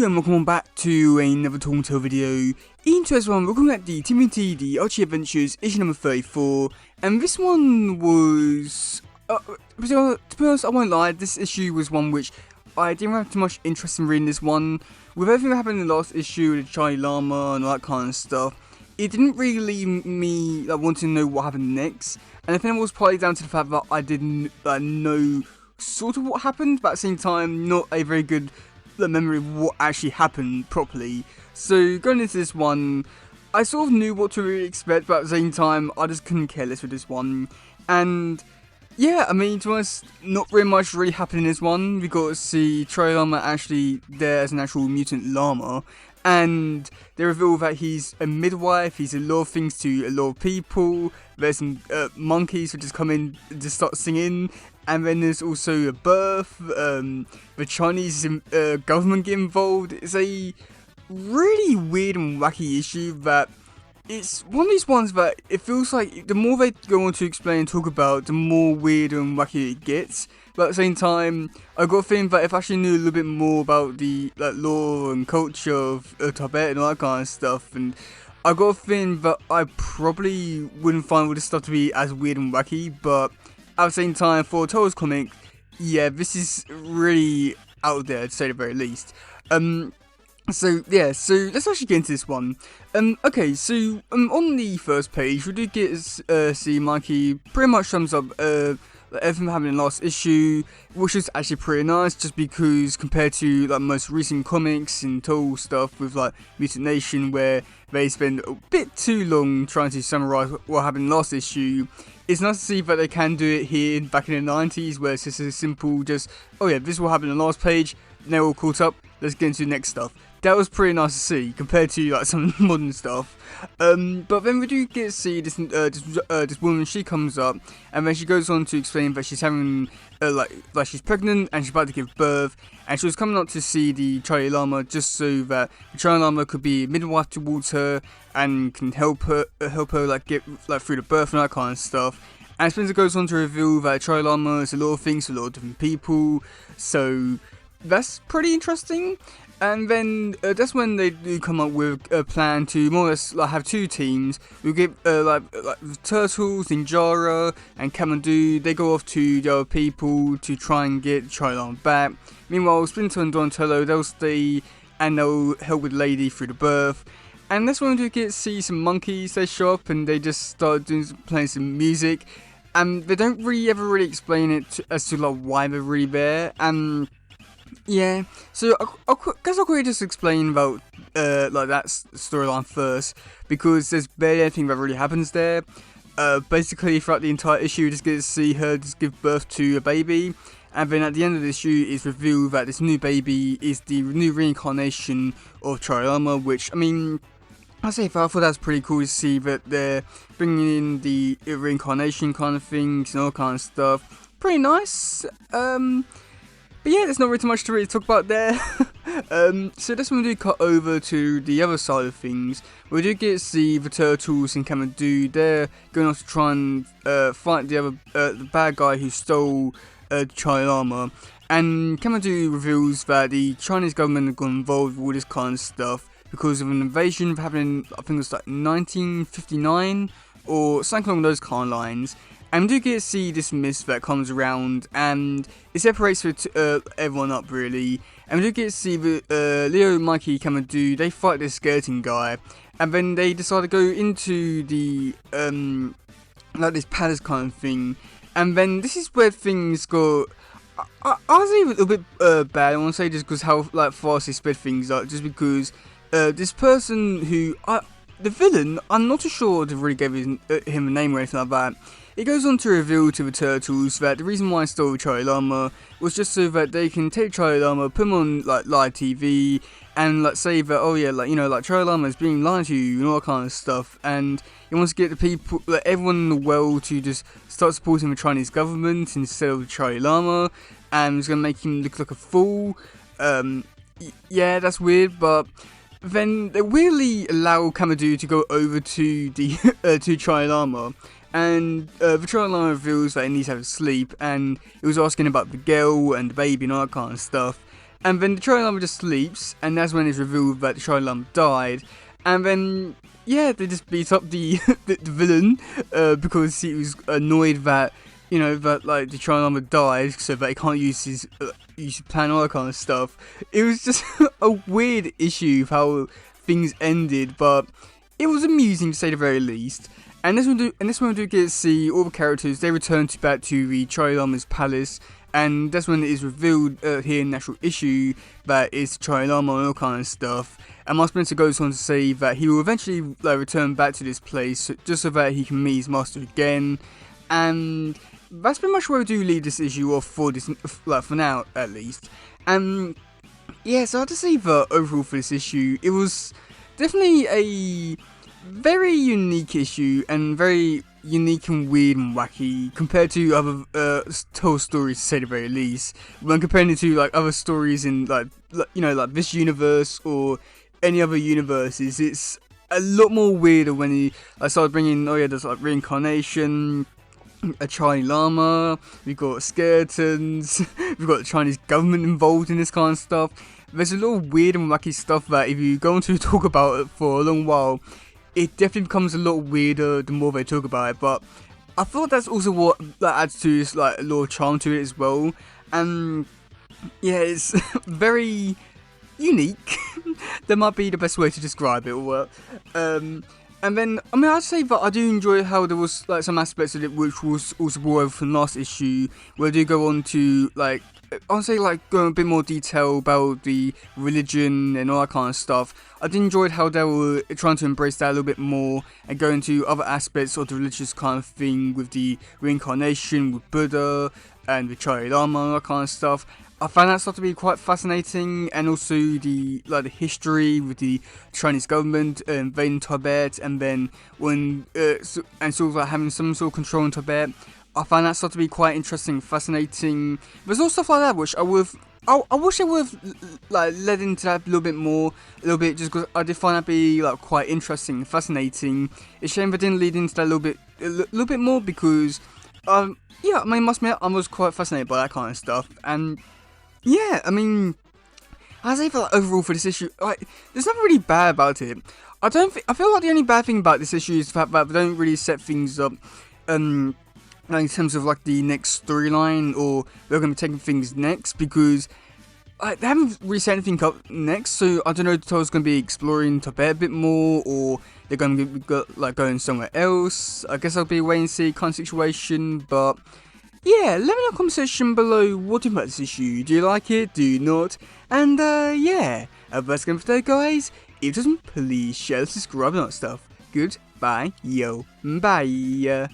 and welcome back to another Talk Tale video. In today's one, we're looking at the TMNT, the Archie Adventures, issue number 34, and this one was, to be honest, I won't lie, this issue was one which I didn't have too much interest in reading this one. With everything that happened in the last issue, the Charlie Llama and all that kind of stuff, it didn't really leave me wanting to know what happened next, and I think it was partly down to the fact that I didn't know sort of what happened, but at the same time, not a very good memory of what actually happened properly. So going into this one, I sort of knew what to really expect, but at the same time, I just couldn't care less with this one. And yeah, I mean, to be honest, not very much really happened in this one. We got to see Charlie Llama actually there as an actual mutant llama, and they reveal that he's a midwife, he's a lot of things to a lot of people. There's some monkeys who just come in and just start singing, and then there's also a birth, the Chinese government get involved. It's a really weird and wacky issue that it's one of these ones that it feels like the more they go on to explain and talk about, the more weird and wacky it gets. But at the same time, I got a feeling that if I actually knew a little bit more about the lore and culture of Tibet and all that kind of stuff, and I got a feeling that I probably wouldn't find all this stuff to be as weird and wacky. But at the same time, for a Tales comic, yeah, this is really out there to say the very least. So let's actually get into this one. Okay, so on the first page, we do get see Mikey pretty much sums up everything happened in the last issue, which is actually pretty nice, just because compared to most recent comics and Tales stuff with Mutant Nation, where they spend a bit too long trying to summarize what happened in the last issue, it's nice to see that they can do it here back in the 90s, where it's just a simple oh yeah, this is what happened in the last page, now we're all caught up, let's get into the next stuff. That was pretty nice to see compared to some modern stuff. But then we do get to see this woman. She comes up and then she goes on to explain that she's having she's pregnant and she's about to give birth, and she was coming up to see the Charlie Llama just so that the Charlie Llama could be a midwife towards her and can help her get through the birth and that kind of stuff. And Spencer goes on to reveal that Charlie Llama is a lot of things to a lot of different people, so that's pretty interesting. And then that's when they do come up with a plan to more or less have two teams. We get Turtles, Ninjara, and Kamadou. They go off to the other people to try and get Charlie Llama back. Meanwhile, Splinter and Donatello, they'll stay and they'll help with Lady through the birth. And that's when we do get to see some monkeys. They show up and they just start playing some music. And they don't really explain it as to why they're really there. And yeah, so I guess I'll quickly just explain about that storyline first, because there's barely anything that really happens there. Basically, throughout the entire issue, you just get to see her just give birth to a baby, and then at the end of the issue, it's revealed that this new baby is the new reincarnation of Charlie Llama, which, I mean, I thought that was pretty cool to see that they're bringing in the reincarnation kind of things and all kind of stuff. Pretty nice. But yeah, there's not really too much to really talk about there. So that's when we do cut over to the other side of things. We do get to see the Turtles and Kamadou. They're going off to try and fight the bad guy who stole Charlie Llama. And Kamadou reveals that the Chinese government have got involved with all this kind of stuff because of an invasion happening, I think it was 1959 or something along those kind of lines. And we do get to see this mist that comes around, and it separates everyone up really. And we do get to see the Leo, Mikey, Kamadou. They fight this skeleton guy, and then they decide to go into the this palace kind of thing. And then this is where things go. I was a little bit bad. I want to say just because how fast they sped things up. Just because this person who the villain, I'm not too sure to really give him a name or anything like that. It goes on to reveal to the Turtles that the reason why I stole Charlie Llama was just so that they can take Charlie Llama, put him on live TV, and say that, oh yeah, Charlie Llama is being lied to you and all that kind of stuff. And he wants to get the people, everyone in the world, to just start supporting the Chinese government instead of Charlie Llama, and it's gonna make him look like a fool. Yeah, that's weird, but then they weirdly allow Kamadou to go over to the to Charlie Llama. And the Charlie Llama reveals that he needs to have a sleep, and he was asking about the girl and the baby and all that kind of stuff. and then the Charlie Llama just sleeps, and that's when it's revealed that the Charlie Llama died, and then yeah, they just beat up the the villain because he was annoyed that that like the Charlie Llama died, so that he can't use his plan, all that kind of stuff. It was just a weird issue of how things ended, but it was amusing to say the very least. And this one we do get to see all the characters. They return back to the Charlie Llama's palace, and that's when it is revealed here in the actual issue that it's Charlie Llama and all kind of stuff. And Mark Spencer goes on to say that he will eventually return back to this place just so that he can meet his master again. And that's pretty much where we do leave this issue off for this, for now at least. And yeah, so I have to say that overall for this issue, it was definitely a very unique issue, and very unique and weird and wacky compared to other told stories, to say the very least. When comparing it to like other stories in like this universe or any other universes, it's a lot more weirder when he started bringing there's like reincarnation, a Charlie Llama, we've got skeletons, we've got the Chinese government involved in this kind of stuff. There's a lot of weird and wacky stuff that if you go on to talk about it for a long while, it definitely becomes a lot weirder the more they talk about it. But I thought that's also what that adds to this a lot of charm to it as well. And yeah, it's very unique. That might be the best way to describe it. Or and then I'd say that I do enjoy how there was some aspects of it which was also brought over from last issue, where they do go on to I'll say go in a bit more detail about the religion and all that kind of stuff. I did enjoy how they were trying to embrace that a little bit more and go into other aspects of the religious kind of thing with the reincarnation, with Buddha and the Charlie Llama and all that kind of stuff. I found that stuff to be quite fascinating, and also the history with the Chinese government invading Tibet, and then when having some sort of control in Tibet. I found that stuff to be quite interesting, fascinating. There's also stuff like that which I wish I would have led into that a little bit, just because I did find that to be quite interesting, fascinating. It's a shame they didn't lead into that a little bit more, because I must admit I was quite fascinated by that kind of stuff. And yeah, I say for overall for this issue, there's nothing really bad about it. I feel like the only bad thing about this issue is the fact that they don't really set things up in terms of the next storyline, or they're going to be taking things next, because they haven't really set anything up next. So I don't know if Toto's going to be exploring Tibet a bit more, or they're going to be going somewhere else. I guess I'll be waiting and see kind of situation. But yeah, let me know in the comment section below what do you think about this issue. Do you like it? Do you not? And yeah, that's going for today, guys. If it doesn't, please share, subscribe, and all that stuff. Goodbye, yo, bye.